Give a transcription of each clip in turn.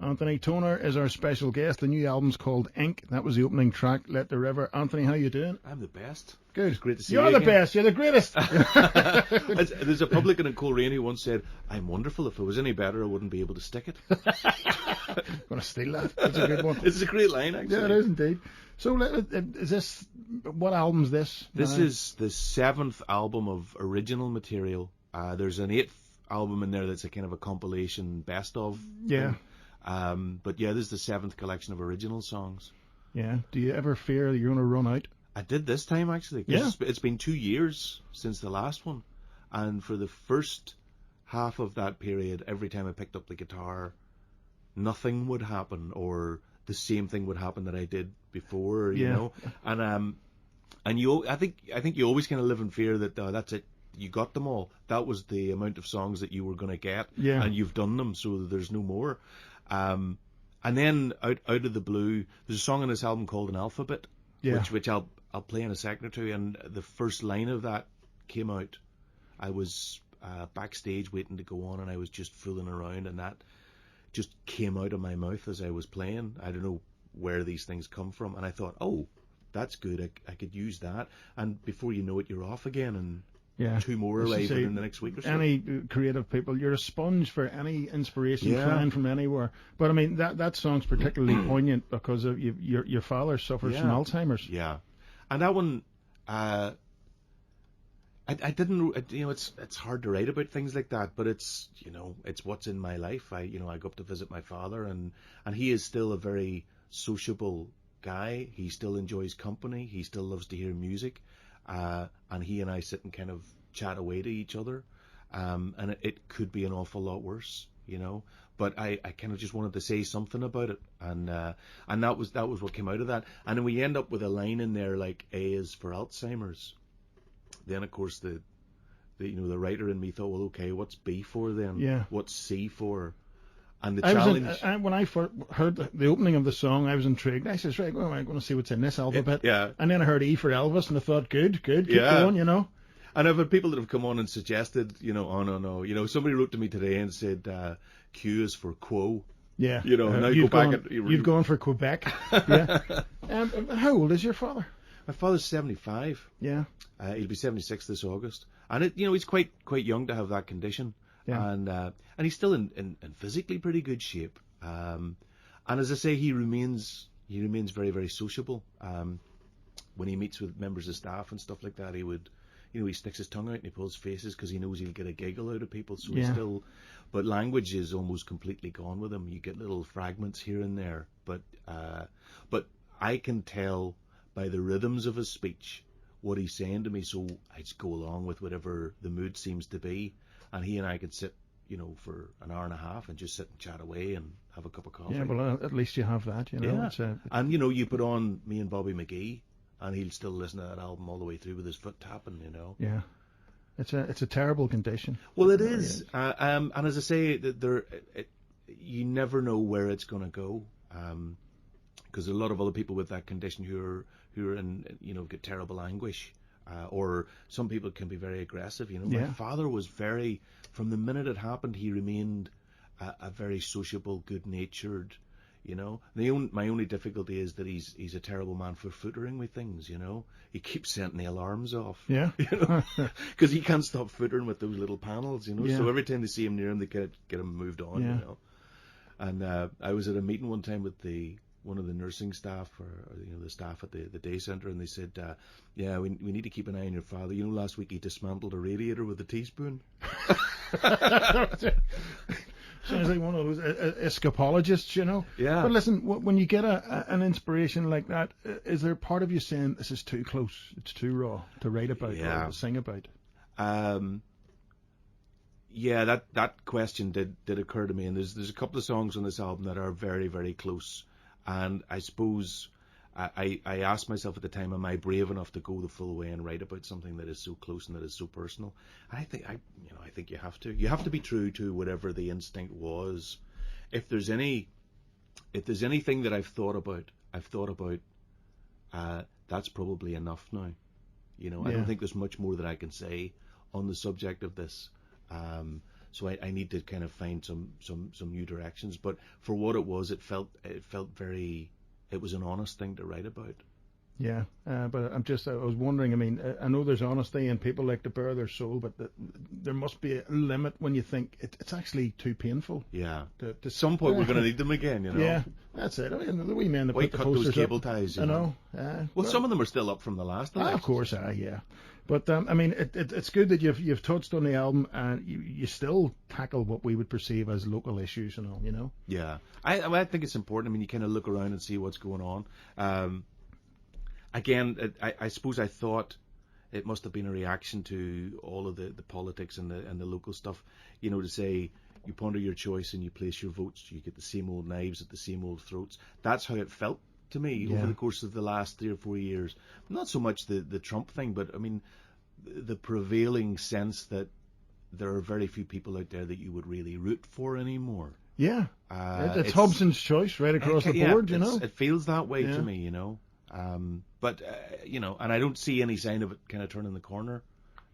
Anthony Toner is our special guest. The new album's called Ink. That was the opening track, Let the River. Anthony, how you doing? I'm the best. Good. It's great to see you You're the again. best. You're the greatest. There's a publican in Coleraine who once said, I'm wonderful. If it was any better, I wouldn't be able to stick it. Going to steal that. That's a good one. It's a great line, actually. Yeah, it is indeed. So, is this, what album's this? This is the 7th album of original material. There's an 8th album in there that's a kind of a compilation best of. Yeah. But yeah, this is the 7th collection of original songs. Yeah. Do you ever fear that you're going to run out? I did this time, actually. 'Cause it's been 2 years since the last one. And for the first half of that period, every time I picked up the guitar, nothing would happen, or the same thing would happen that I did before, you know. And I think you always kind of live in fear that that's it. You got them all. That was the amount of songs that you were going to get, and you've done them, so there's no more. And then out of the blue, there's a song on this album called An Alphabet, which I'll play in a second or two. And the first line of that came out. I was backstage waiting to go on, and I was just fooling around, and that just came out of my mouth as I was playing. I don't know where these things come from, and I thought, oh, that's good. I could use that. And before you know it, you're off again, and 2 more arrive in the next week or so. Any creative people, you're a sponge for any inspiration flying from anywhere. But I mean, that song's particularly poignant because of your father suffers from Alzheimer's. Yeah, and that one, I didn't. You know, it's hard to write about things like that, but it's what's in my life. I go up to visit my father, and he is still a very sociable guy. He still enjoys company. He still loves to hear music. And he and I sit and kind of chat away to each other, and it could be an awful lot worse, But I kind of just wanted to say something about it, and that was what came out of that. And then we end up with a line in there like A is for Alzheimer's. Then of course the writer in me thought, well, okay, what's B for then? Yeah. What's C for? And the challenge. When I first heard the opening of the song, I was intrigued. I said, right, well, I'm going to see what's in this alphabet. And then I heard E for Elvis, and I thought, good, keep going, And I've had people that have come on and suggested, oh no. Somebody wrote to me today and said, Q is for Quo. Yeah. Now you go back and you've gone for Quebec. Yeah. How old is your father? My father's 75. Yeah. He'll be 76 this August, and he's quite young to have that condition. Yeah. And he's still in physically pretty good shape. And as I say, he remains very, very sociable. When he meets with members of staff and stuff like that, he would, he sticks his tongue out and he pulls faces because he knows he'll get a giggle out of people. So he's still, but language is almost completely gone with him. You get little fragments here and there, but I can tell by the rhythms of his speech what he's saying to me. So I just go along with whatever the mood seems to be. And he and I could sit, for an hour and a half and just sit and chat away and have a cup of coffee. Yeah, well, at least you have that, Yeah. And, you put on me and Bobby McGee, and he'll still listen to that album all the way through with his foot tapping, Yeah. It's a terrible condition. Well, it is. And as I say, you never know where it's going to go. Because a lot of other people with that condition who are in, get terrible anguish. Or some people can be very aggressive. My father was from the minute it happened, he remained a very sociable, good-natured. My only difficulty is that he's a terrible man for footering with things. He keeps setting the alarms off. Yeah. Because he can't stop footering with those little panels. So every time they see him near him, they get him moved on. Yeah. And I was at a meeting one time with one of the nursing staff, or the staff at the day centre, and they said, we need to keep an eye on your father. Last week he dismantled a radiator with a teaspoon. Sounds like one of those escapologists, Yeah. But listen, when you get an inspiration like that, is there part of you saying this is too close, it's too raw to write about or to sing about? That question did occur to me, and there's a couple of songs on this album that are very, very close. And I suppose I asked myself at the time, am I brave enough to go the full way and write about something that is so close and that is so personal? And I think you have to. You have to be true to whatever the instinct was. If there's anything that I've thought about, that's probably enough now. I don't think there's much more that I can say on the subject of this. So I need to kind of find some new directions. But for what it was, it felt very. It was an honest thing to write about. Yeah, but I was wondering, I mean, I know there's honesty and people like to bare their soul, but there must be a limit when you think it's actually too painful. Yeah. To some point we're going to need them again, you know. Yeah, that's it. I mean, the wee men that Why put the cut posters those cable up, ties? I know. Well, some of them are still up from the last election. Of course, yeah. But I mean, it's good that you've touched on the album and you still tackle what we would perceive as local issues and all, you know. Yeah, I think it's important. I mean, you kind of look around and see what's going on. Again, I suppose I thought it must have been a reaction to all of the politics and the local stuff, you know, to say you ponder your choice and you place your votes, you get the same old knives at the same old throats. That's how it felt to me over the course of the last 3 or 4 years. Not so much the Trump thing, but I mean the prevailing sense that there are very few people out there that you would really root for anymore. Yeah, it's Hobson's choice right across the board, you know. It feels that way to me, you know. But you know, and I don't see any sign of it kind of turning the corner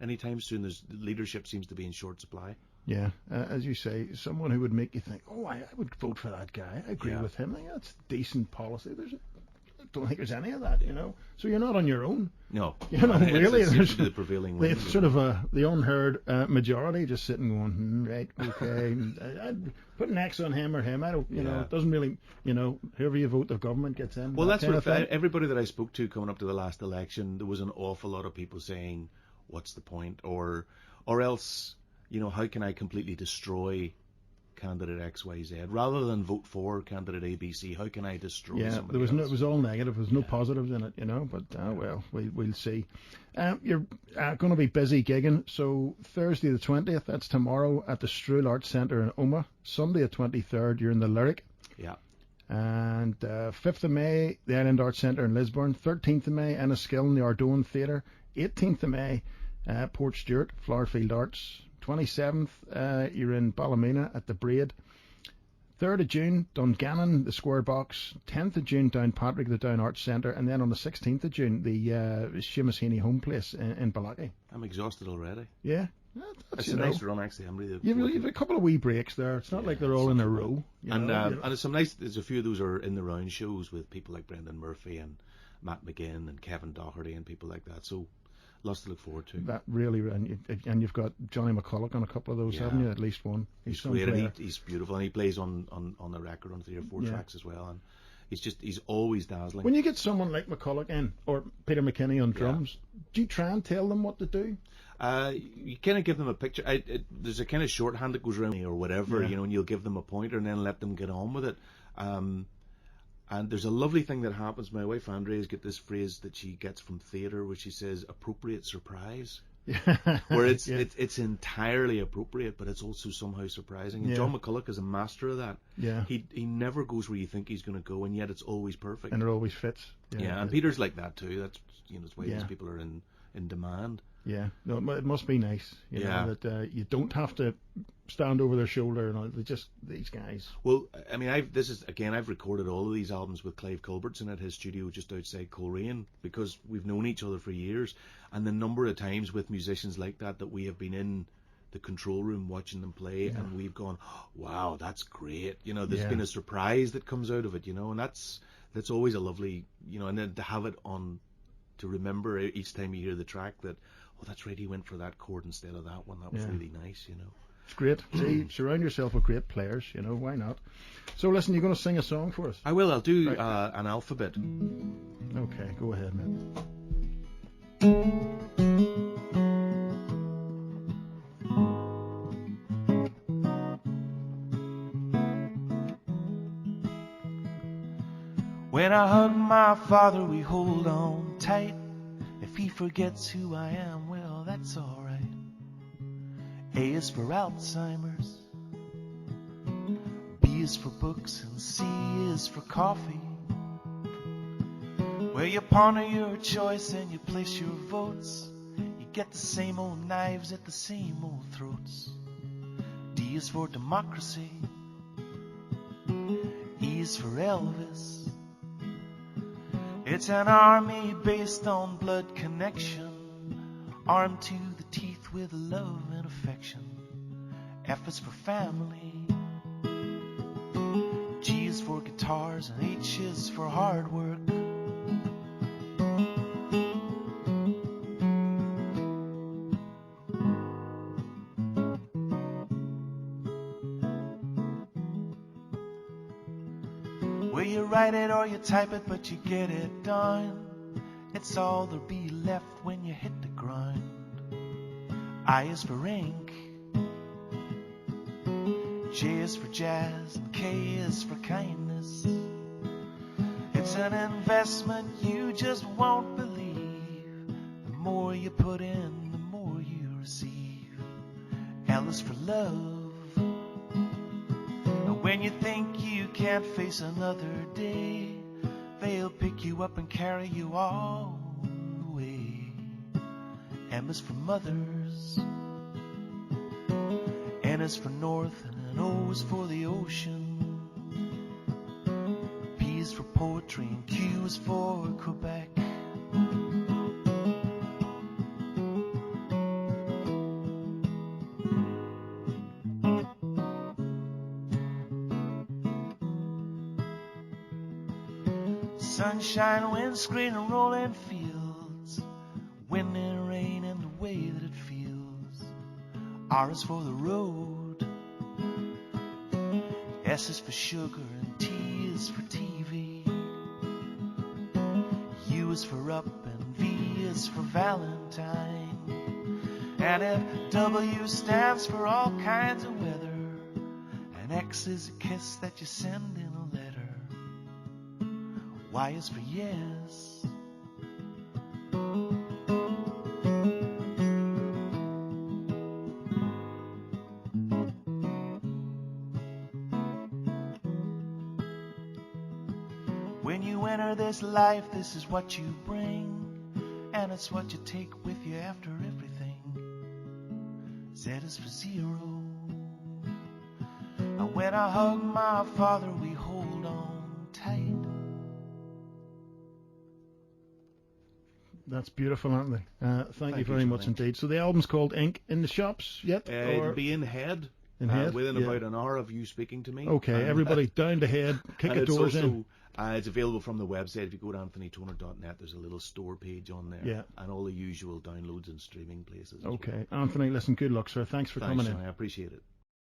anytime soon. Leadership seems to be in short supply. Yeah, as you say, someone who would make you think, oh, I would vote for that guy. I agree with him. I think that's decent policy. I don't think there's any of that, you know. So you're not on your own. No, you know, really. There's the prevailing wind, sort of the unheard majority just sitting going, right, okay. I'd put an X on him or him. I don't, you know, it doesn't really, you know, whoever you vote, the government gets in. Well, that's what everybody that I spoke to coming up to the last election, there was an awful lot of people saying, "What's the point?" or else, you know, how can I completely destroy candidate X, Y, Z rather than vote for candidate A, B, C? How can I destroy somebody else? It was all negative. There was no positives in it, you know. But well, we'll see. You're going to be busy gigging. So Thursday the 20th, that's tomorrow at the Struhl Arts Centre in Omagh. Sunday the 23rd, you're in the Lyric. Yeah. And 5th of May, the Island Arts Centre in Lisburn. 13th of May, Enniskillen, in the Ardone Theatre. 18th of May, Port Stewart, Flowerfield Arts. 27th, you're in Ballymena at the Braid. 3rd of June, Dungannon, the Square Box. 10th of June, Downpatrick, the Down Arts Centre. And then on the 16th of June, the Seamus Heaney Home Place in Ballachy. I'm exhausted already. Yeah. It's a nice run, actually. I'm really you've a couple of wee breaks there. It's not like they're all in a row. And there's some nice, there's a few of those are in the round shows with people like Brendan Murphy and Matt McGinn and Kevin Doherty and people like that. So lots to look forward to. That really, and you've got Johnny McCulloch on a couple of those, haven't you? At least one. He's great, and he's beautiful, and he plays on the record on 3 or 4 tracks as well, and he's always dazzling. When you get someone like McCulloch in, or Peter McKinney on drums, do you try and tell them what to do? You kind of give them a picture. There's a kind of shorthand that goes around or whatever, you know, and you'll give them a pointer and then let them get on with it. And there's a lovely thing that happens. My wife Andrea's got this phrase that she gets from theatre, where she says "appropriate surprise," where it's entirely appropriate, but it's also somehow surprising. And John McCulloch is a master of that. Yeah, he never goes where you think he's going to go, and yet it's always perfect. And it always fits. Yeah, and Peter's like that too. That's that's why these people are in demand. Yeah, no, it must be nice, you know, that you don't have to stand over their shoulder and all. They're just these guys. Well, I mean, I've recorded all of these albums with Clive Culbertson at his studio just outside Coleraine, because we've known each other for years, and the number of times with musicians like that we have been in the control room watching them play, and we've gone, wow, that's great. You know, there's been a surprise that comes out of it, you know, and that's always a lovely, you know, and then to have it on, to remember each time you hear the track that, oh, that's right, he went for that chord instead of that one. That was really nice, you know. It's great. See, surround yourself with great players, you know, why not? So listen, you're going to sing a song for us? I will. I'll do an alphabet. Okay, go ahead, man. When I hug my father, we hold on tight. If he forgets who I am, well, that's alright. A is for Alzheimer's, B is for books, and C is for coffee. Where you ponder your choice and you place your votes, you get the same old knives at the same old throats. D is for democracy, E is for Elvis. It's an army based on blood connection, armed to the teeth with love and affection. F is for family. G is for guitars, and H is for hard work. Well, you write it or you type it, but you get it done. It's all there'll be left when you hit the grind. I is for ink. J is for jazz, and K is for kindness. It's an investment you just won't believe. The more you put in, the more you receive. L is for love. And when you think you can't face another day, they'll pick you up and carry you all the way. M is for mothers. N is for north, and an O is for the ocean. P is for poetry, and Q is for Quebec. Sunshine, windscreen, and rolling fields. Wind and rain and the way that it feels. R is for the road. S is for sugar, and T is for TV. U is for up, and V is for Valentine. And if W stands for all kinds of weather, and X is a kiss that you send in a letter. Y is for yes. When you enter this life, this is what you bring, and it's what you take with you after everything. Z is for zero. And when I hug my father, we hold on tight. That's beautiful, Anthony. Thank you very John, much indeed. So the album's called Ink. In the shops yet? It'll be in Head. Within about an hour of you speaking to me. Okay, everybody down to Head. Kick the doors in. It's available from the website. If you go to anthonytoner.net, there's a little store page on there. Yeah. And all the usual downloads and streaming places. Okay. Anthony, listen, good luck, sir. Thanks for coming in. I appreciate it.